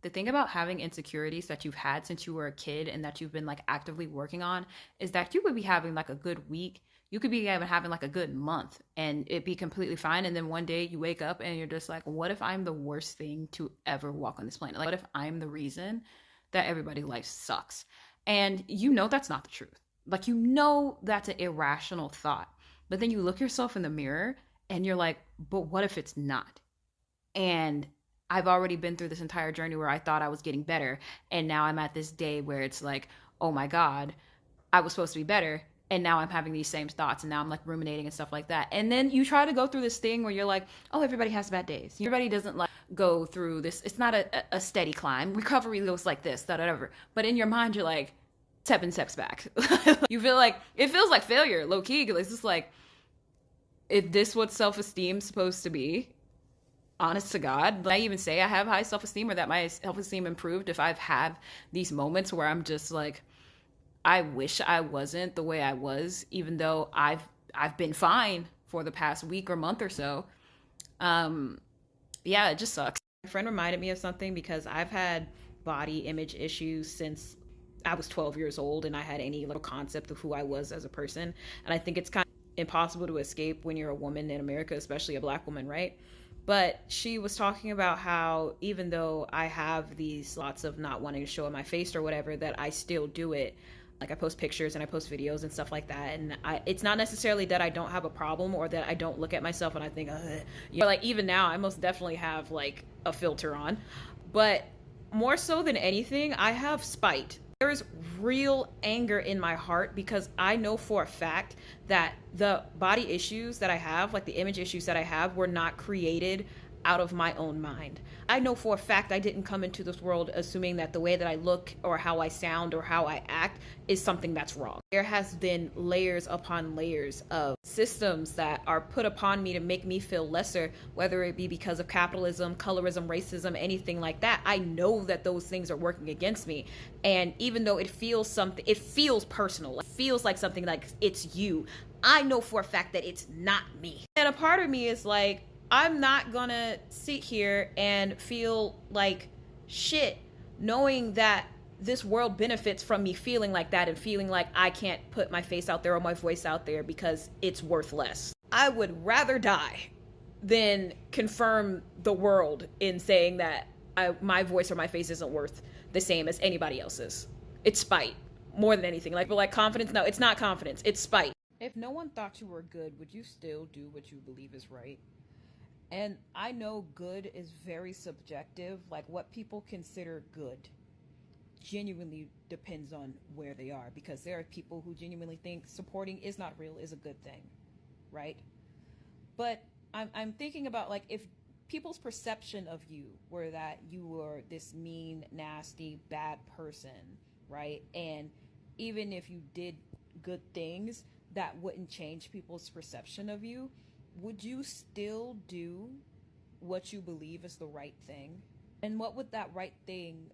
The thing about having insecurities that you've had since you were a kid and that you've been like actively working on is that you could be having like a good week. You could be even having like a good month and it'd be completely fine. And then one day you wake up and you're just like, what if I'm the worst thing to ever walk on this planet? Like, what if I'm the reason that everybody's life sucks? And you know that's not the truth. Like, you know that's an irrational thought. But then you look yourself in the mirror and you're like, but what if it's not? And I've already been through this entire journey where I thought I was getting better. And now I'm at this day where it's like, oh my God, I was supposed to be better. And now I'm having these same thoughts. And now I'm like ruminating and stuff like that. And then you try to go through this thing where you're like, oh, everybody has bad days. Everybody doesn't like go through this. It's not a steady climb. Recovery looks like this, whatever. But in your mind, you're like 7 steps back. You feel like, it feels like failure, low key. It's just like, is this what self-esteem is supposed to be? Honest to God, I even say I have high self-esteem or that my self-esteem improved if I've had these moments where I'm just like, I wish I wasn't the way I was, even though I've been fine for the past week or month or so. Yeah, it just sucks. My friend reminded me of something because I've had body image issues since I was 12 years old and I had any little concept of who I was as a person. And I think it's kind of impossible to escape when you're a woman in America, especially a Black woman, right? But she was talking about how even though I have these lots of not wanting to show my face or whatever, that I still do it. Like I post pictures and I post videos and stuff like that. And it's not necessarily that I don't have a problem or that I don't look at myself and I think, like even now I most definitely have like a filter on. But more so than anything, I have spite. There's real anger in my heart because I know for a fact that the body issues that I have, like the image issues that I have, were not created out of my own mind. I know for a fact I didn't come into this world assuming that the way that I look or how I sound or how I act is something that's wrong. There has been layers upon layers of systems that are put upon me to make me feel lesser, whether it be because of capitalism, colorism, racism, anything like that. I know that those things are working against me. And even though it feels personal, it feels like something like it's you, I know for a fact that it's not me. And a part of me is like, I'm not gonna sit here and feel like shit knowing that this world benefits from me feeling like that and feeling like I can't put my face out there or my voice out there because it's worth less. I would rather die than confirm the world in saying that my voice or my face isn't worth the same as anybody else's. It's spite more than anything. But like confidence, no, it's not confidence, it's spite. If no one thought you were good, would you still do what you believe is right? And I know good is very subjective. Like what people consider good genuinely depends on where they are, because there are people who genuinely think supporting is not real is a good thing, right? But I'm thinking about like if people's perception of you were that you were this mean, nasty, bad person, right? And even if you did good things, that wouldn't change people's perception of you. Would you still do what you believe is the right thing? And what would that right thing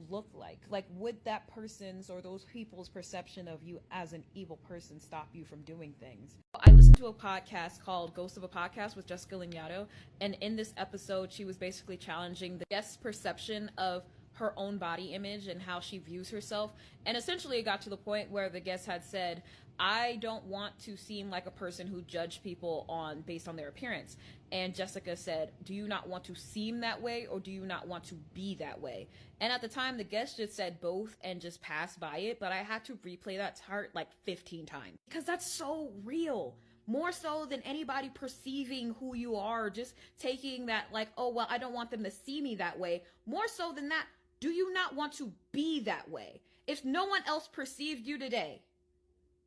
look like? Like, would that person's or those people's perception of you as an evil person stop you from doing things? I listened to a podcast called Ghost of a Podcast with Jessica Lingotto, and in this episode, she was basically challenging the guest's perception of her own body image and how she views herself. And essentially it got to the point where the guest had said, I don't want to seem like a person who judge people based on their appearance. And Jessica said, do you not want to seem that way or do you not want to be that way? And at the time the guest just said both and just passed by it, but I had to replay that part like 15 times because that's so real. More so than anybody perceiving who you are, just taking that like, oh, well, I don't want them to see me that way. More so than that, do you not want to be that way? If no one else perceived you today,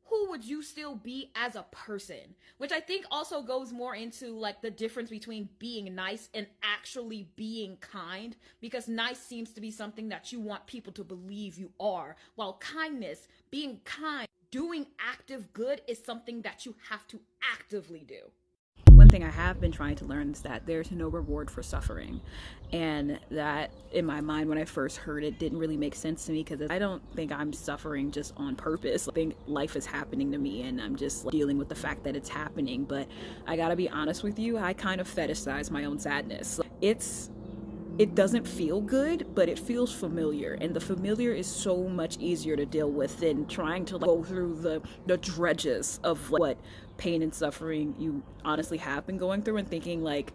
who would you still be as a person? Which I think also goes more into like the difference between being nice and actually being kind, because nice seems to be something that you want people to believe you are, while kindness, being kind, doing active good is something that you have to actively do. One thing I have been trying to learn is that there's no reward for suffering. And that in my mind, when I first heard it, didn't really make sense to me because I don't think I'm suffering just on purpose. I think life is happening to me and I'm just dealing with the fact that it's happening. But I gotta be honest with you, I kind of fetishize my own sadness. It's it doesn't feel good, but it feels familiar, and the familiar is so much easier to deal with than trying to go through the dredges of what pain and suffering you honestly have been going through, and thinking like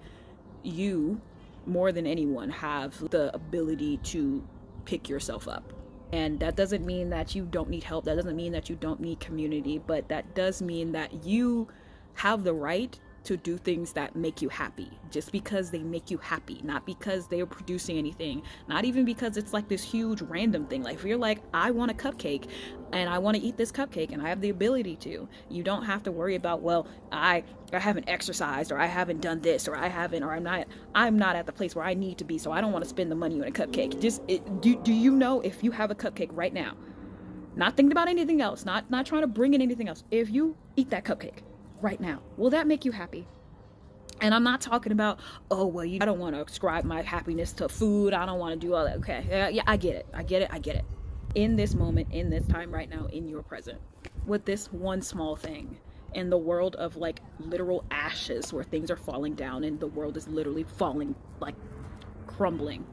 you, more than anyone, have the ability to pick yourself up. And that doesn't mean that you don't need help. That doesn't mean that you don't need community, but that does mean that you have the right to do things that make you happy, just because they make you happy, not because they're producing anything, not even because it's like this huge random thing. Like if you're like, I want a cupcake and I want to eat this cupcake and I have the ability to, you don't have to worry about, well, I haven't exercised, or I haven't done this, or I haven't, or I'm not at the place where I need to be, so I don't want to spend the money on a cupcake. Do you know, if you have a cupcake right now, not thinking about anything else, not trying to bring in anything else, if you eat that cupcake right now, will that make you happy? And I'm not talking about, oh, well, I don't want to ascribe my happiness to food. I don't want to do all that. Okay. Yeah, I get it. In this moment, in this time right now, in your present, with this one small thing, in the world of like literal ashes where things are falling down and the world is literally falling, like crumbling,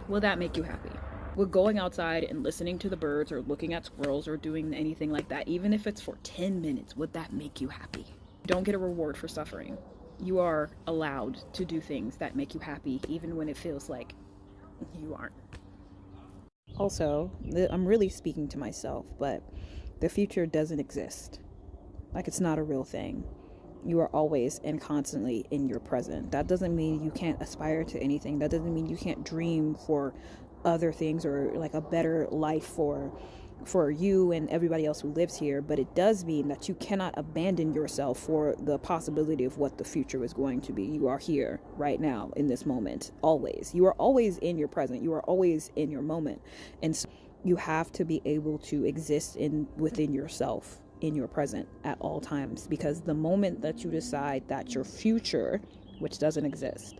will that make you happy? With going outside and listening to the birds or looking at squirrels or doing anything like that, even if it's for 10 minutes, would that make you happy? Don't get a reward for suffering. You are allowed to do things that make you happy, even when it feels like you aren't. Also, I'm really speaking to myself, but the future doesn't exist. Like, it's not a real thing. You are always and constantly in your present. That doesn't mean you can't aspire to anything. That doesn't mean you can't dream for other things, or like a better life for you and everybody else who lives here, but it does mean that you cannot abandon yourself for the possibility of what the future is going to be. You are here right now in this moment, always. You are always in your present. You are always in your moment. And so you have to be able to exist within yourself in your present at all times, because the moment that you decide that your future, which doesn't exist,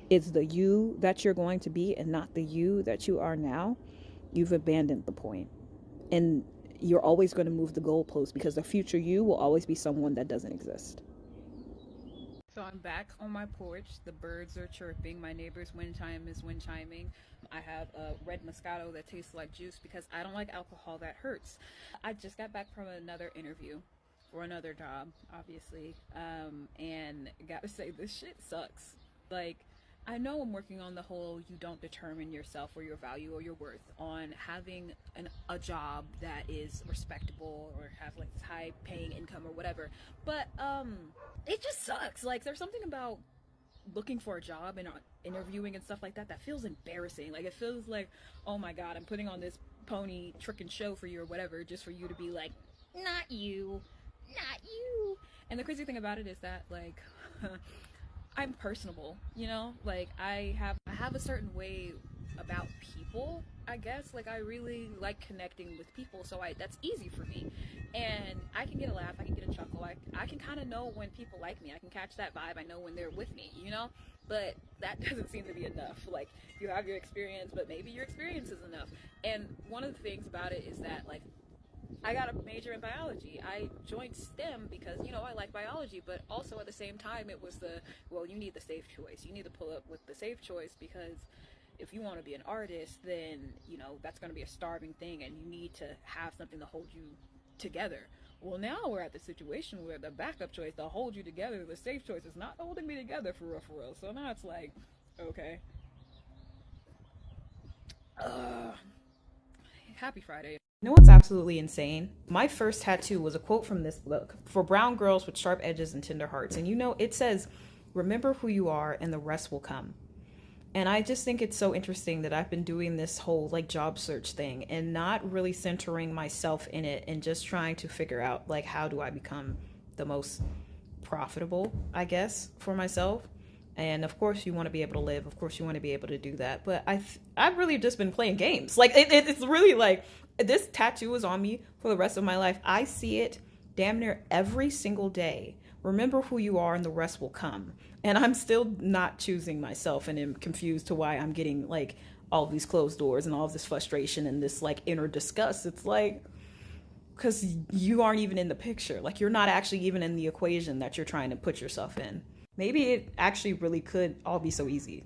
is the you that you're going to be and not the you that you are now, you've abandoned the point. And you're always going to move the goalpost, because the future you will always be someone that doesn't exist. So I'm back on my porch. The birds are chirping. My neighbor's wind chime is wind chiming. I have a red Moscato that tastes like juice because I don't like alcohol that hurts. I just got back from another interview for another job, obviously. And gotta say, this shit sucks. Like, I know I'm working on the whole you don't determine yourself or your value or your worth on having a job that is respectable or have like this high paying income or whatever. But it just sucks. Like, there's something about looking for a job and interviewing and stuff like that feels embarrassing. Like, it feels like, oh my god, I'm putting on this pony trick and show for you or whatever, just for you to be like, not you. And the crazy thing about it is that, like, I'm personable, you know? Like, I have a certain way about people, I guess. Like, I really like connecting with people, so that's easy for me. And I can get a laugh, I can get a chuckle, I can kind of know when people like me, I can catch that vibe, I know when they're with me, you know? But that doesn't seem to be enough. Like, you have your experience, but maybe your experience is enough. And one of the things about it is that, like, I got a major in biology. I joined STEM because, you know, I like biology, but also at the same time it was well, you need the safe choice. You need to pull up with the safe choice, because if you want to be an artist, then, you know, that's going to be a starving thing and you need to have something to hold you together. Well, now we're at the situation where the backup choice to hold you together, the safe choice, is not holding me together for real. So now it's like, okay. Happy Friday. You know what's absolutely insane? My first tattoo was a quote from this book, For Brown Girls with Sharp Edges and Tender Hearts. And you know, it says, remember who you are and the rest will come. And I just think it's so interesting that I've been doing this whole like job search thing and not really centering myself in it, and just trying to figure out, like, how do I become the most profitable, I guess, for myself. And of course you want to be able to live, of course you want to be able to do that, but I've really just been playing games. Like, it's really like, this tattoo is on me for the rest of my life. I see it damn near every single day. Remember who you are and the rest will come. And I'm still not choosing myself, and am confused to why I'm getting like all these closed doors and all of this frustration and this like inner disgust. It's like, because you aren't even in the picture. Like, you're not actually even in the equation that you're trying to put yourself in. Maybe it actually really could all be so easy,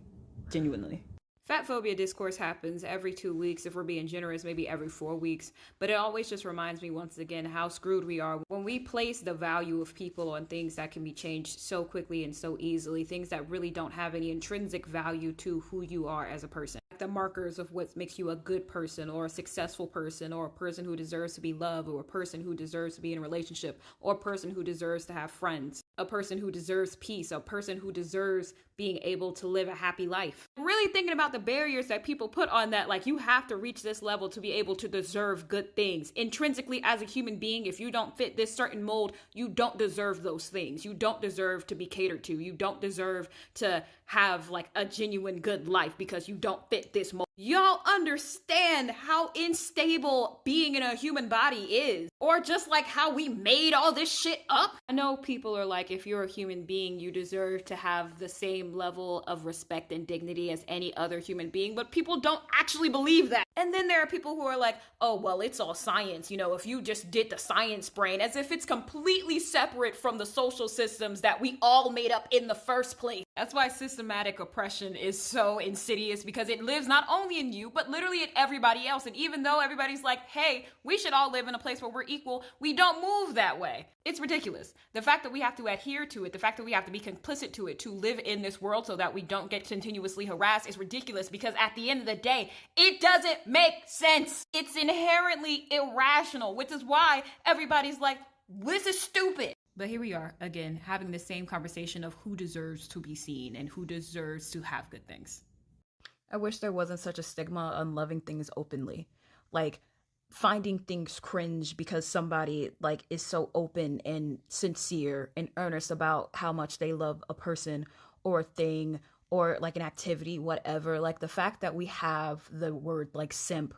genuinely. Fat phobia discourse happens every 2 weeks. If we're being generous, maybe every 4 weeks. But it always just reminds me once again how screwed we are when we place the value of people on things that can be changed so quickly and so easily, things that really don't have any intrinsic value to who you are as a person. The markers of what makes you a good person or a successful person or a person who deserves to be loved or a person who deserves to be in a relationship or a person who deserves to have friends, a person who deserves peace, a person who deserves being able to live a happy life. Really thinking about the barriers that people put on that, like you have to reach this level to be able to deserve good things. Intrinsically, as a human being, if you don't fit this certain mold, you don't deserve those things. You don't deserve to be catered to. You don't deserve to have like a genuine good life because you don't fit this mold. Y'all understand how unstable being in a human body is, or just like how we made all this shit up. I know people are like, if you're a human being, you deserve to have the same level of respect and dignity as any other human being, but people don't actually believe that. And then there are people who are like, oh, well, it's all science. You know, if you just did the science brain, as if it's completely separate from the social systems that we all made up in the first place. That's why systematic oppression is so insidious, because it lives not only in you, but literally in everybody else. And even though everybody's like, hey, we should all live in a place where we're equal, we don't move that way. It's ridiculous. The fact that we have to adhere to it, the fact that we have to be complicit to it to live in this world so that we don't get continuously harassed is ridiculous, because at the end of the day, it doesn't make sense. It's inherently irrational, which is why everybody's like, this is stupid. But here we are, again, having the same conversation of who deserves to be seen and who deserves to have good things. I wish there wasn't such a stigma on loving things openly. Like, finding things cringe because somebody like is so open and sincere and earnest about how much they love a person or a thing or like an activity, whatever. Like the fact that we have the word like simp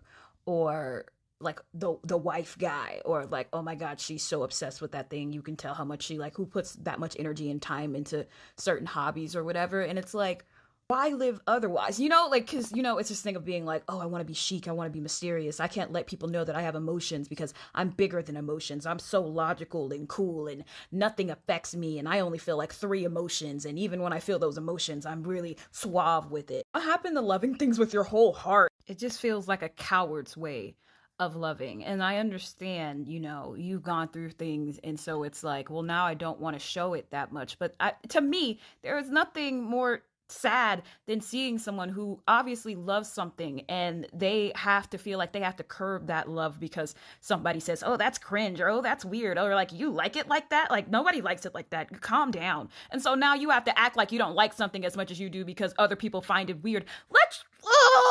or like the wife guy, or like, oh my god, she's so obsessed with that thing, you can tell how much she like, who puts that much energy and time into certain hobbies or whatever. And it's like, why live otherwise? You know, like, because, you know, it's this thing of being like, oh, I want to be chic, I want to be mysterious, I can't let people know that I have emotions because I'm bigger than emotions, I'm so logical and cool and nothing affects me and I only feel like 3 emotions, and even when I feel those emotions, I'm really suave with it. What happened to loving things with your whole heart? It just feels like a coward's way of loving. And I understand, you know, you've gone through things, and so it's like, well, now I don't want to show it that much. But to me, there is nothing more sad than seeing someone who obviously loves something and they have to feel like they have to curb that love because somebody says, oh, that's cringe, or oh, that's weird, or like, you like it like that? Like, nobody likes it like that. Calm down. And so now you have to act like you don't like something as much as you do because other people find it weird.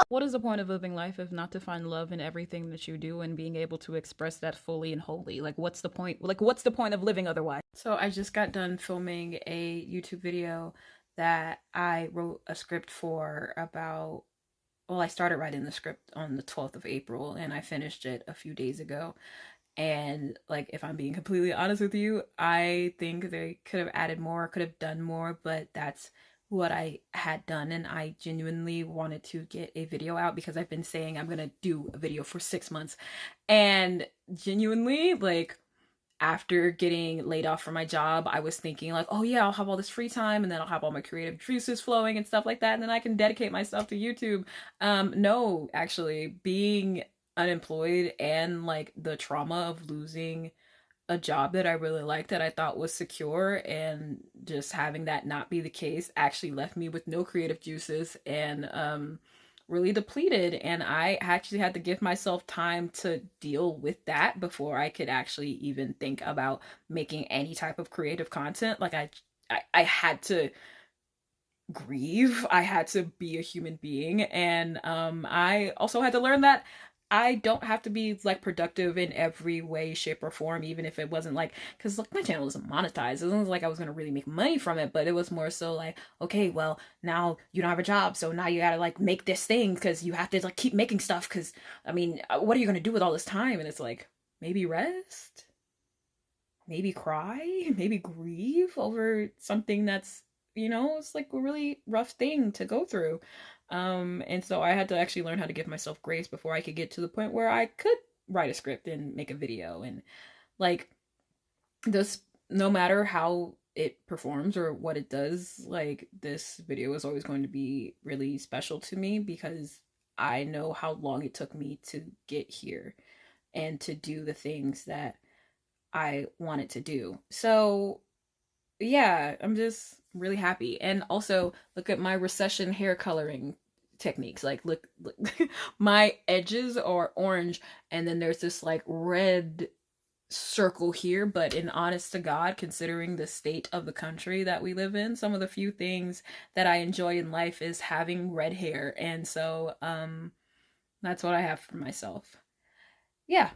What is the point of living life if not to find love in everything that you do and being able to express that fully and wholly? Like, what's the point? Like, what's the point of living otherwise? So I just got done filming a YouTube video that I wrote a script for about, well, I started writing the script on the 12th of April and I finished it a few days ago. And like, if I'm being completely honest with you, I think they could have added more, could have done more, but that's what I had done. And I genuinely wanted to get a video out because I've been saying I'm gonna do a video for 6 months. And genuinely, like, after getting laid off from my job, I was thinking like, oh yeah, I'll have all this free time and then I'll have all my creative juices flowing and stuff like that, and then I can dedicate myself to YouTube. No, actually, being unemployed and like the trauma of losing a job that I really liked, that I thought was secure, and just having that not be the case actually left me with no creative juices and really depleted. And I actually had to give myself time to deal with that before I could actually even think about making any type of creative content. Like I had to grieve, I had to be a human being, and I also had to learn that I don't have to be like productive in every way, shape, or form, even if it wasn't like, because like my channel isn't monetized. It wasn't like I was gonna really make money from it, but it was more so like, okay, well, now you don't have a job, so now you gotta like make this thing because you have to like keep making stuff. Because I mean, what are you gonna do with all this time? And it's like, maybe rest, maybe cry, maybe grieve over something that's, you know, it's like a really rough thing to go through. And so I had to actually learn how to give myself grace before I could get to the point where I could write a script and make a video. And like, this, no matter how it performs or what it does, like this video is always going to be really special to me because I know how long it took me to get here and to do the things that I wanted to do. So, yeah, I'm just really happy. And also, look at my recession hair coloring techniques. Like, look, my edges are orange, and then there's this like red circle here. But in honest to God, considering the state of the country that we live in, some of the few things that I enjoy in life is having red hair. And so, that's what I have for myself. Yeah.